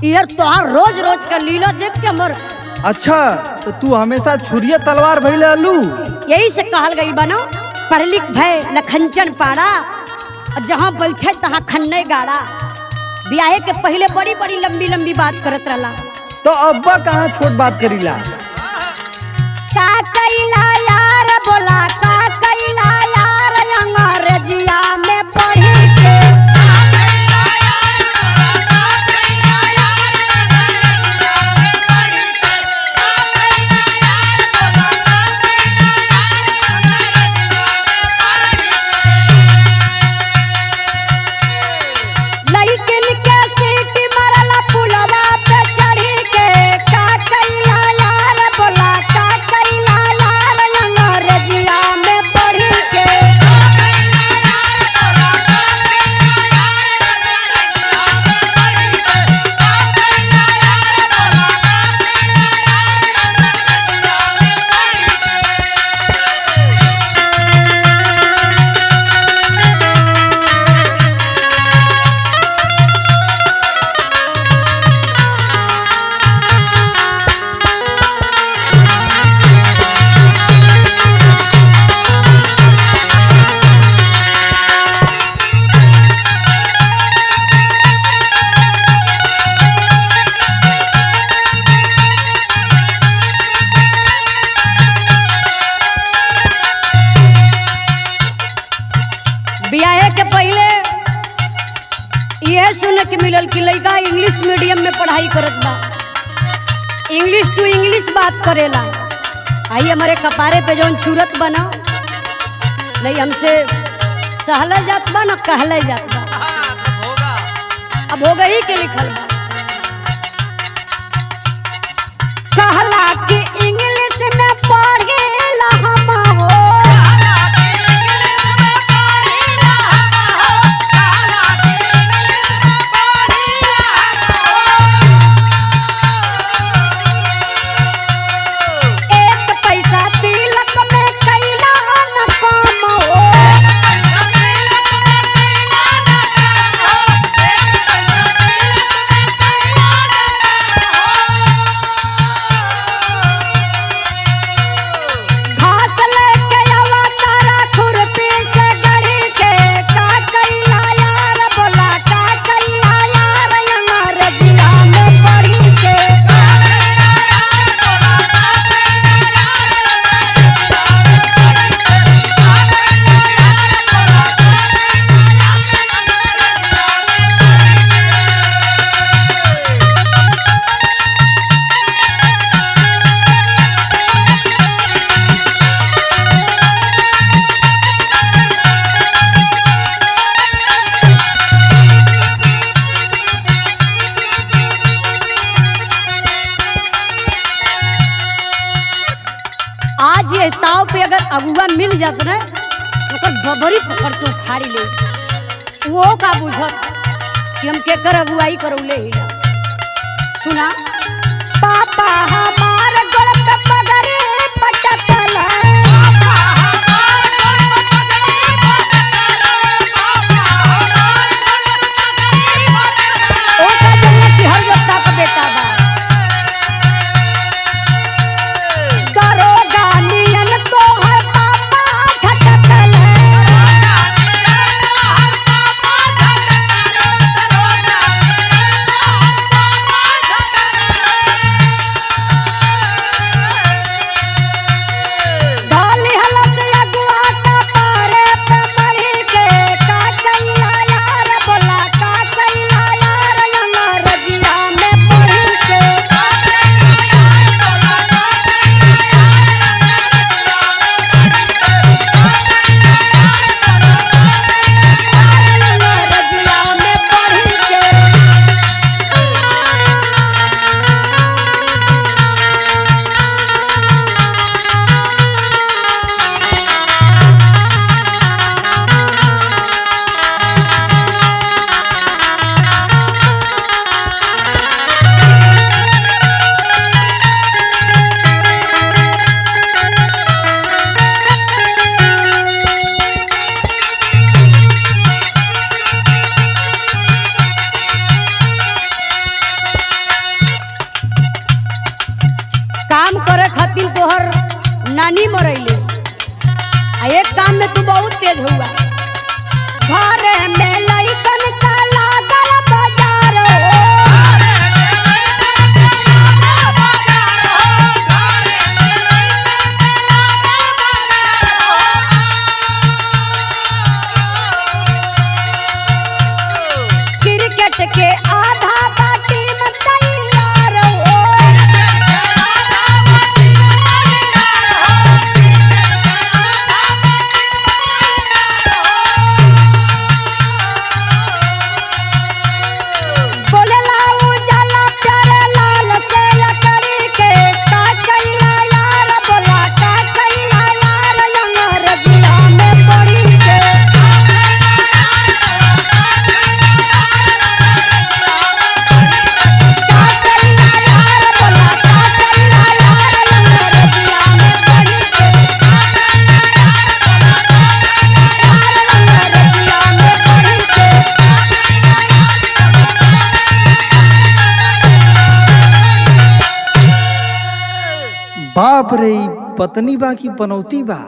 यार तोहार रोज रोज का लीला देख के हमर। अच्छा तो तू हमेशा छुरिया तलवार भइले अलू। यही से कहल गई बनो पढ़ लिख भय लखनचन पाड़ा, जहाँ बैठे तहाँ खन्ने गाड़ा। ब्याहे के पहले बड़ी बड़ी लंबी लंबी बात करत रहला। तो अब्बा कहाँ छोट बात करीला। का कैला यार बोला का कैला यार अंग्रेजिया में पढ़ी के। ब्याहे के पहले यह सुने के मिलल कि लड़का इंग्लिश मीडियम में पढ़ाई करत बा, इंग्लिश टू इंग्लिश बात करेला। आई हमारे कपारे पे जौन चूरत बना नहीं हमसे सहला जात बा न कहले जात बा। अब हो गई के लिखल बा कहला कि इंग्लिश में पढ़ेला हम हो। आज ये ताव पे अगर अगुआ मिल जात ना तो बबरी पकड़ के उखाड़ी ले। वो का बुझत कि हम केकर अगुआई करौले ही। सुना पापा हमार गोड़ पे पगड़ी पटकला। ओ का जन्नत हर जोता का बेटा बा। काम में तू बहुत तेज हुआ। घरे में लइकन का लागल बाजार हो। क्रिकेट के आधा बाटी में तैयार हो। बोलेला उजाला प्यारे लाल से लकड़ी के का कैला यार बोला का कैला यार अंग्रेजिया में पढ़ी के। का कैला यार बोला का कैला यार अंग्रेजिया में पढ़ी के। अंग्रेजिया में पढ़ी के। बाप रे, ई पत्नी बा की पनौती बा।